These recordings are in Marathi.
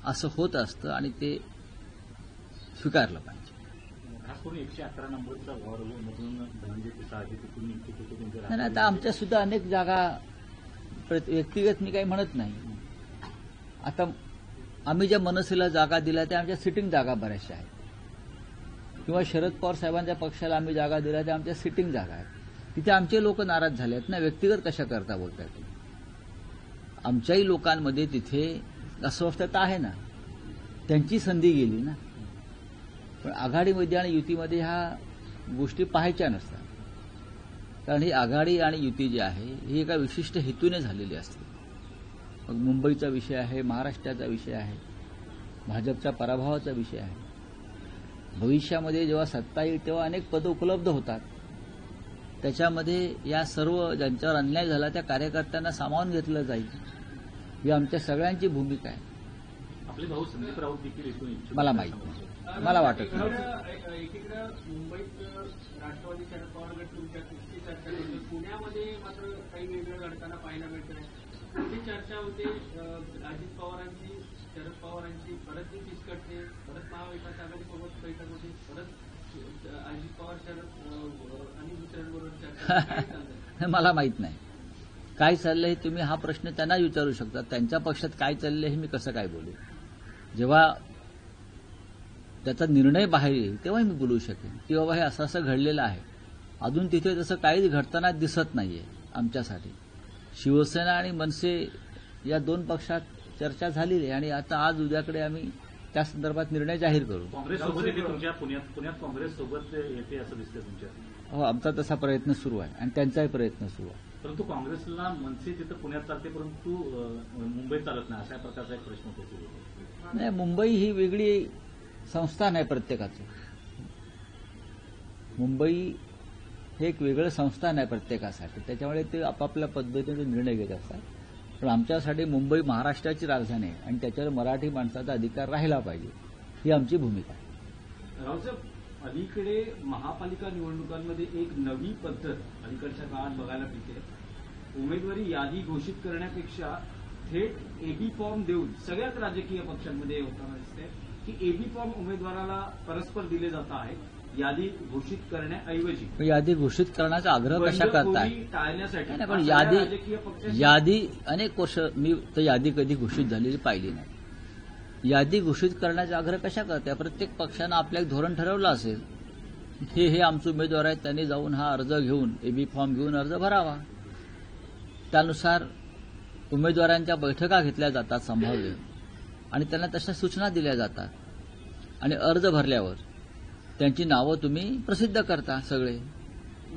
असं होत असतं आणि ते स्वीकारलं पाहिजे. खास करून 111 नंबरचा वॉर्डमधून धनंजय पिसाळ हे तिथून इच्छुक होते त्यांच्या नाही, आता आमच्या सुद्धा अनेक जागा व्यक्तिगत मी काही म्हणत नाही. आता आम्ही ज्या मनसेला जागा दिल्या त्या आमच्या सिटिंग जागा बऱ्याचशा आहेत, किंवा शरद पवार साहेबांच्या पक्षाला आम्ही जागा दिल्या त्या आमच्या सिटिंग जागा आहेत. तिथे आमचे लोक नाराज झाले आहेत ना. व्यक्तिगत कशा करता बोलताय तुम्ही? आमच्याही लोकांमध्ये तिथे अस्वस्थता आहे ना. त्यांची संधी गेली ना. पण आघाडीमध्ये आणि युतीमध्ये ह्या गोष्टी पाहायच्या नसतात. कारण ही आघाडी आणि युती जी आहे ही एका विशिष्ट हेतूने झालेली असते. मग मुंबईचा विषय आहे, महाराष्ट्राचा विषय आहे, भाजपच्या पराभवाचा विषय आहे. भविष्यामध्ये जेव्हा सत्ता येईल तेव्हा अनेक पदं उपलब्ध होतात. त्याच्यामध्ये या सर्व ज्यांच्यावर अन्याय झाला त्या कार्यकर्त्यांना सामावून घेतलं जाईल, ही आमच्या सगळ्यांची भूमिका आहे. आपले भाऊ संदीप राऊत देखील इथून इच्छुक मला माहित नाही, मला वाटत नाही. एकीकडे मुंबईत राष्ट्रवादी शरद पवार गट तुमच्या कुस्ती चर्चा करतो, पुण्यामध्ये मात्र काही वेगळं घडताना पाहायला मिळत नाही. कुठे चर्चा होते अजित पवारांची, शरद पवारांची, परत ती फिसकटते, परत महाविकास आघाडीसोबत बैठक होते, परत अजित पवार शरद आणि दुसऱ्यांबरोबर चर्चा. काय चाललंय? मला माहित नाही काय चाललंय. तुम्ही हा प्रश्न त्यांना विचारू शकता. त्यांच्या पक्षात काय चाललंय हे मी कसं काय बोलू? जेव्हा त्याचा निर्णय बाहेर येईल तेव्हा मी बोलू शकेन की बाबा हे असं असं घडलेलं आहे. अजून तिथे तसं काहीच घडताना दिसत नाहीये आमच्यासाठी. शिवसेना आणि मनसे या दोन पक्षात चर्चा झालेली आहे आणि आता आज उद्याकडे आम्ही त्या संदर्भात निर्णय जाहीर करू. काँग्रेससोबत येते तुमच्या पुण्यात काँग्रेससोबत येते असं दिसतंय तुमच्या? हो, आमचा तसा प्रयत्न सुरू आहे आणि त्यांचाही प्रयत्न सुरू आहे. परंतु काँग्रेसला मनसे तिथं पुण्यात चालते परंतु मुंबईत चालत नाही, अशा प्रकारचा एक प्रश्न होतो. नाही, मुंबई ही वेगळी संस्थान आहे प्रत्येकाचं. मुंबई हे एक वेगळं संस्थान आहे प्रत्येकासाठी. त्याच्यामुळे ते आपापल्या पद्धतीने निर्णय घेत असतात. पण आमच्यासाठी मुंबई महाराष्ट्राची राजधानी आहे आणि त्याच्यावर मराठी माणसाचा अधिकार राहिला पाहिजे, ही आमची भूमिका आहे. रावसाहेब, अलीकडे महापालिका निवडणुकांमध्ये एक नवी पद्धत अलीकडच्या काळात बघायला मिळते. उमेदवारी यादी घोषित करण्यापेक्षा थेट एबी फॉर्म देऊन सगळ्याच राजकीय पक्षांमध्ये होताना दिसते की एबी फॉर्म उमेदवाराला परस्पर दिले जात आहेत यादी घोषित करण्याऐवजी. यादी घोषित करण्याचा आग्रह कशा करताय? टाळण्यासाठी. नाही, पण यादी अनेक वर्ष मी तर यादी कधी घोषित झालेली पाहिली नाही. यादी घोषित करण्याचा आग्रह कशा करताय? प्रत्येक पक्षानं आपलं एक धोरण ठरवलं असेल. हे आमचे उमेदवार आहेत, त्यांनी जाऊन हा अर्ज घेऊन एबी फॉर्म घेऊन अर्ज भरावा. त्यानुसार उमेदवारांच्या बैठका घेतल्या जातात संभाव्य आणि त्यांना तशा सूचना दिल्या जातात आणि अर्ज भरल्यावर त्यांची नावं तुम्ही प्रसिद्ध करता सगळे.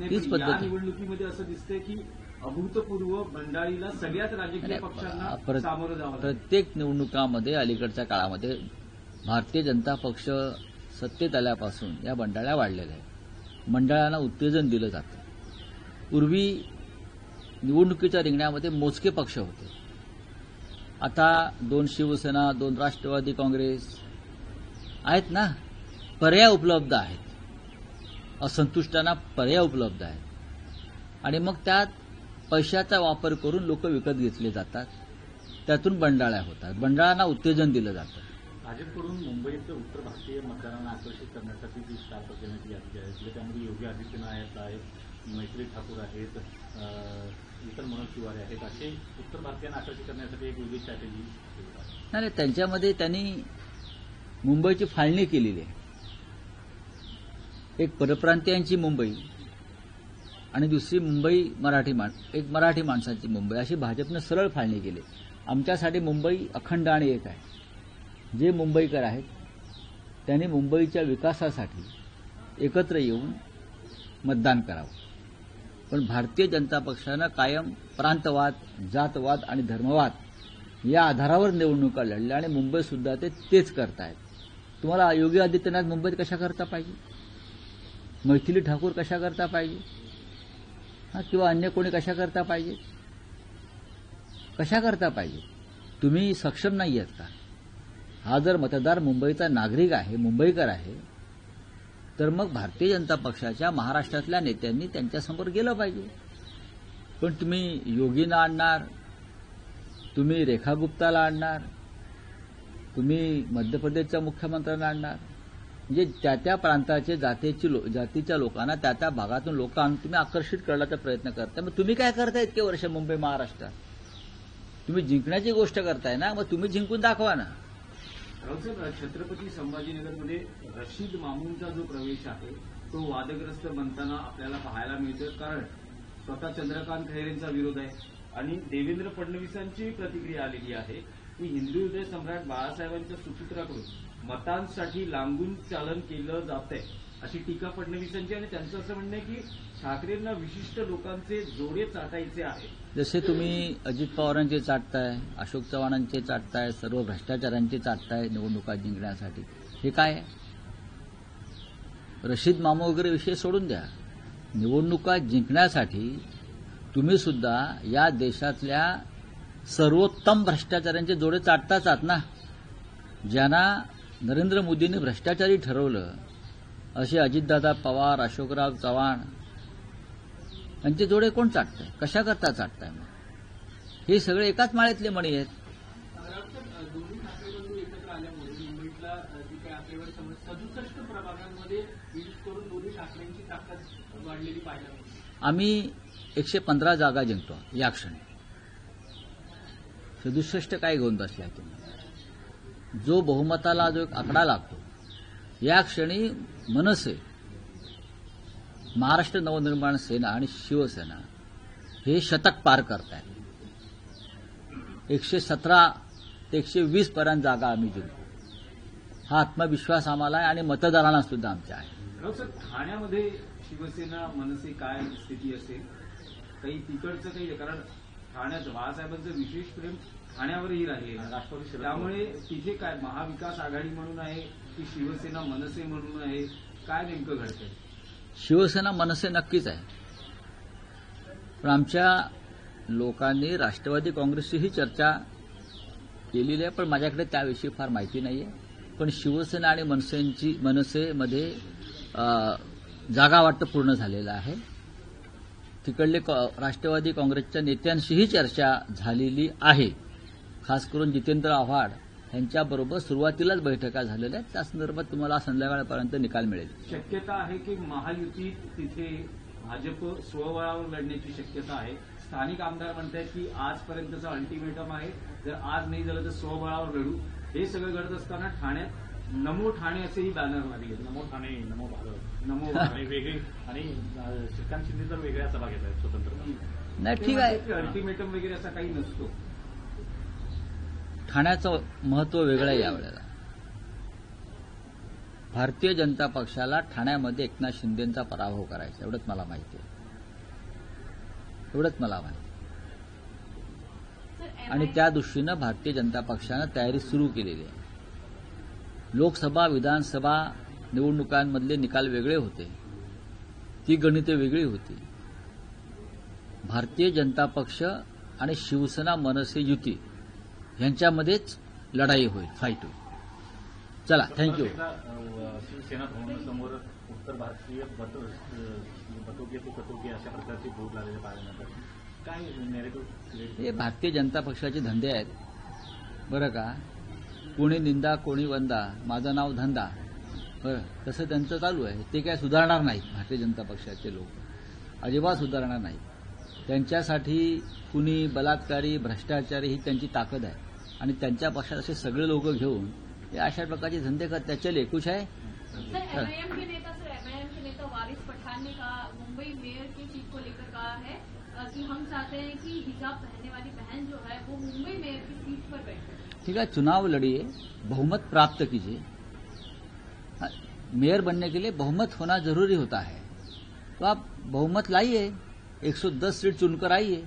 तीच पद्धत आहे. निवडणुकीमध्ये असं दिसतंय की अभूतपूर्व बंडाळीला सगळ्याच राजकीय पक्षांना सामोरं जावं. प्रत्येक निवडणुकामध्ये अलीकडच्या काळामध्ये भारतीय जनता पक्ष सत्तेत आल्यापासून या बंडाळ्या वाढलेल्या आहेत. मंडळांना उत्तेजन दिलं जातं. पूर्वी निवडणुकीच्या रिंगणामध्ये मोजके पक्ष होते. आता 2 शिवसेना, 2 राष्ट्रवादी काँग्रेस आहेत ना. पर्याय उपलब्ध आहेत. असंतुष्टांना पर्याय उपलब्ध आहेत आणि मग त्यात पैशाचा वापर करून लोक विकत घेतले जातात. त्यातून बंडाळ्या होतात. बंडाळांना उत्तेजन दिलं जातं. भाजपकडून मुंबईत उत्तर भारतीय मतदारांना आकर्षित करण्यासाठी जी स्टार प्रचाराची यादी आहे त्यामध्ये योगी आदित्यनाथ आहेत, मैत्री ठाकूर आहेत, इतर मनोज तिवारी आहेत. असे उत्तर भारतीयांना आकर्षित करण्यासाठी एक वेगळी स्ट्रॅटेजी नाही, त्यांच्यामध्ये त्यांनी मुंबईची फाळणी केलेली आहे. एक परप्रांतीयांची मुंबई आणि दुसरी मुंबई एक मराठी माणसांची मुंबई अशी भाजपनं सरळ फाळणी केली. आमच्यासाठी मुंबई अखंड आणि एक आहे. जे मुंबईकर आहेत त्यांनी मुंबईच्या विकासासाठी एकत्र येऊन मतदान करावं. पण भारतीय जनता पक्षानं कायम प्रांतवाद, जातवाद आणि धर्मवाद या आधारावर निवडणुका लढल्या आणि मुंबईसुद्धा तेच करतायत. तुम्हाला योगी आदित्यनाथ मुंबईत कशा करता पाहिजे? मैथिली ठाकूर कशा करता पाहिजे? किंवा अन्य कोणी कशा करता पाहिजे? कशा करता पाहिजे? तुम्ही सक्षम नाही आहेत का? हा जर मतदार मुंबईचा नागरिक आहे, मुंबईकर आहे, तर मग भारतीय जनता पक्षाच्या महाराष्ट्रातल्या नेत्यांनी त्यांच्यासमोर गेलं पाहिजे. पण तुम्ही योगींना आणणार, तुम्ही रेखा गुप्ताला आणणार, तुम्ही मध्य प्रदेशच्या मुख्यमंत्र्यांना आणणार, म्हणजे त्या त्या प्रांताचे जातीच्या लोकांना त्या त्या भागातून लोक आणून तुम्ही आकर्षित करण्याचा प्रयत्न करताय. मग तुम्ही काय करताय इतके वर्ष मुंबई महाराष्ट्रात? तुम्ही जिंकण्याची गोष्ट करताय ना, मग तुम्ही जिंकून दाखवा ना. राऊत साहेब, छत्रपती संभाजीनगरमध्ये रशीद मामूनचा जो प्रवेश आहे तो वादग्रस्त बनताना आपल्याला पाहायला मिळतोय. कारण स्वतः चंद्रकांत खैरेंचा विरोध आहे आणि देवेंद्र फडणवीसांची प्रतिक्रिया आलेली आहे की हिंदू हृदय सम्राट बाळासाहेबांच्या सुपुत्राकडून मतांसाठी लांबून चालन केलं जात आहे अशी टीका फडणवीसांची. आणि त्यांचं असं म्हणणं आहे की ठाकरेंना विशिष्ट लोकांचे जोडे चाटायचे आहे. जसे तुम्ही अजित पवारांचे चाटताय, अशोक चव्हाणांचे चाटताय, सर्व भ्रष्टाचारांचे चाटताय निवडणुका जिंकण्यासाठी. हे काय आहे? रशीद मामू वगैरे विषय सोडून द्या. निवडणुका जिंकण्यासाठी तुम्ही सुद्धा या देशातल्या सर्वोत्तम भ्रष्टाचारांचे जोडे चाटताच आहात ना. ज्यांना नरेंद्र मोदींनी भ्रष्टाचारी ठरवलं असे अजितदादा पवार, अशोकराव चव्हाण यांचे जोडे कोण चाटतंय? कशा करता चाटताय? मग हे सगळे एकाच माळ्यातले मणी आहेत. दोन्ही ठाकरे बंधू एकत्र आल्यामुळे मुंबईतला जी काही आकडेवारी समज 67 प्रभागांमध्ये विलीन करून दोन्ही ठाकरेंची ताकद वाढलेली पाहायला मिळते. आम्ही 115 जागा जिंकतो या क्षणी. 67 काय घेऊन बसलाय तुम्ही? जो बहुमताला जो एक आकडा लागतो या क्षणी मनसे, महाराष्ट्र नवनिर्माण सेना आणि शिवसेना हे शतक पार करतायत. 117 ते 120 पर्यंत जागा आम्ही जिंकतो. हा आत्मविश्वास आम्हाला आहे आणि मतदारांना सुद्धा आमच्या आहे. राऊत साहेब, ठाण्यामध्ये शिवसेना मनसे काय स्थिती असेल? काही तिकडचं काही, कारण ठाण्याचं बाळासाहेबांचं विशेष प्रेम ठाण्यावरही राहिले राष्ट्रवादी, त्यामुळे तिथे काय महाविकास आघाडी म्हणून आहे की शिवसेना मनसे म्हणून आहे? काय नेमकं घडतंय? शिवसेना मनसे नक्कीच आहे, पण आमच्या लोकांनी राष्ट्रवादी काँग्रेसचीही चर्चा केलेली आहे, पण माझ्याकडे त्याविषयी फार माहिती नाहीये. पण शिवसेना आणि मनसेमध्ये जागा वाटप पूर्ण झालेलं आहे. तिकडले राष्ट्रवादी काँग्रेसच्या नेत्यांशीही चर्चा झालेली आहे. खास करून जितेंद्र आव्हाड यांच्याबरोबर सुरुवातीलाच बैठका झालेल्या आहेत. त्या संदर्भात तुम्हाला संध्याकाळपर्यंत निकाल मिळेल. शक्यता आहे की महायुतीत तिथे भाजप स्वबळावर लढण्याची शक्यता आहे. स्थानिक आमदार म्हणतात की आजपर्यंतचं अल्टिमेटम आहे, जर आज नाही झालं तर स्वबळावर लढू. हे सगळं घडत असताना ठाण्यात नमो ठाणे असेही बॅनर लागले. नमो ठाणे, नमो भारत, नमो आणि वेगळी, आणि श्रीकांत शिंदे तर वेगळ्या सभा घेत आहेत स्वतंत्र. नाही, ठीक आहे. अल्टिमेटम वगैरे असा काही नसतो. ठाण्याचं महत्व वेगळं आहे यावेळेला. भारतीय जनता पक्षाला ठाण्यामध्ये एकनाथ शिंदेंचा पराभव करायचा, एवढंच मला माहिती आहे. एवढंच मला माहिती. आणि त्या दृष्टीनं भारतीय जनता पक्षानं तयारी सुरू केलेली आहे. लोकसभा, विधानसभा निवडणुकांमधले निकाल वेगळे होते, ती गणिते वेगळी होती. भारतीय जनता पक्ष आणि शिवसेना मनसे युती यांच्यामध्येच लढाई होईल, फाईट होईल. चला, थँक्यू. शिवसेना भवनासमोर उत्तर भारतीय बटोके तो कटोके अशा प्रकारचे बोर्ड लागलेले पाहायला मिळतात. काय नॅरेटिव्ह? हे भारतीय जनता पक्षाचे धंदे आहेत बरं का. कोणी निंदा, कोणी वंदा, माझं नाव धंदा, बरं, तसं त्यांचं चालू आहे. ते काय सुधारणार नाहीत. भारतीय जनता पक्षाचे लोक अजिबात सुधारणार नाहीत. त्यांच्यासाठी कुणी बलात्कारी, भ्रष्टाचारी ही त्यांची ताकद आहे. आणि त्यांच्या पक्षात असे सगळे लोक घेऊन हे अशा प्रकारचे धंदे करतात. चले, खुश आहे. एमआईएम के नेता वारिस पठान ने कहा, मुंबई मेयर की सीट को लेकर कहा है कि हम चाहते हैं कि हिजाब पहनने वाली बहन जो है वो मुंबई मेयर की सीट पर बैठे. ठीक है, चुनाव लड़िए, बहुमत प्राप्त कीजिए. मेयर बनने के लिए बहुमत होना जरूरी होता है, तो आप बहुमत लाइए, 110 सीट चुनकर आइए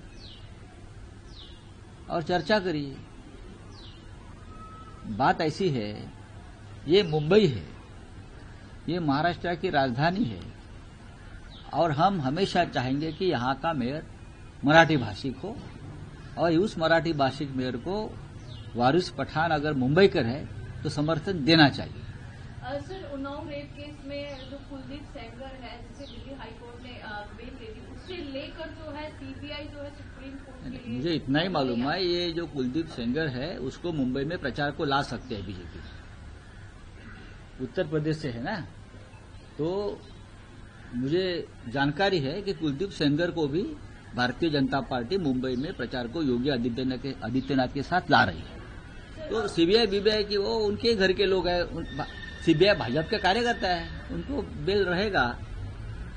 और चर्चा करिए. बात ऐसी है, ये मुंबई है, ये महाराष्ट्र की राजधानी है, और हम हमेशा चाहेंगे कि यहाँ का मेयर मराठी भाषिक हो, और उस मराठी भाषिक मेयर को वारिस पठान अगर मुंबई कर है तो समर्थन देना चाहिए. सर, उन्नाव रेप केस में जो कुलदीप सेंगर है, जिसे दिल्ली हाईकोर्ट ने बेल दे दी, से लेकर जो है सीबीआई जो है सुप्रीम कोर्ट के लिए। मुझे इतना ही मालूम है, ये जो कुलदीप सेंगर है उसको मुंबई में प्रचार को ला सकते हैं बीजेपी, उत्तर प्रदेश से है ना, तो मुझे जानकारी है कि कुलदीप सेंगर को भी भारतीय जनता पार्टी मुंबई में प्रचार को योगी आदित्यनाथ के साथ ला रही है। तो सीबीआई बीबीआई की वो उनके घर के लोग हैं, सीबीआई भाजपा का कार्यकर्ता है, उनको बेल रहेगा।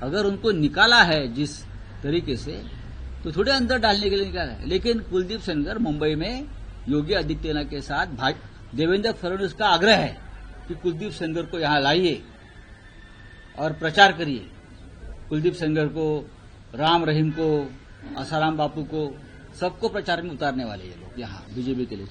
अगर उनको निकाला है जिस तरीके से, तो थोड़े अंदर डालने के लिए निकाला है। लेकिन कुलदीप सेंगर मुंबई में योगी आदित्यनाथ के साथ देवेंद्र फडणवीस का आग्रह है कि कुलदीप सेंगर को यहां लाइए और प्रचार करिए। कुलदीप सेंगर को, राम रहीम को, आसाराम बापू को, सबको प्रचार में उतारने वाले ये लोग यहां बीजेपी के लिए।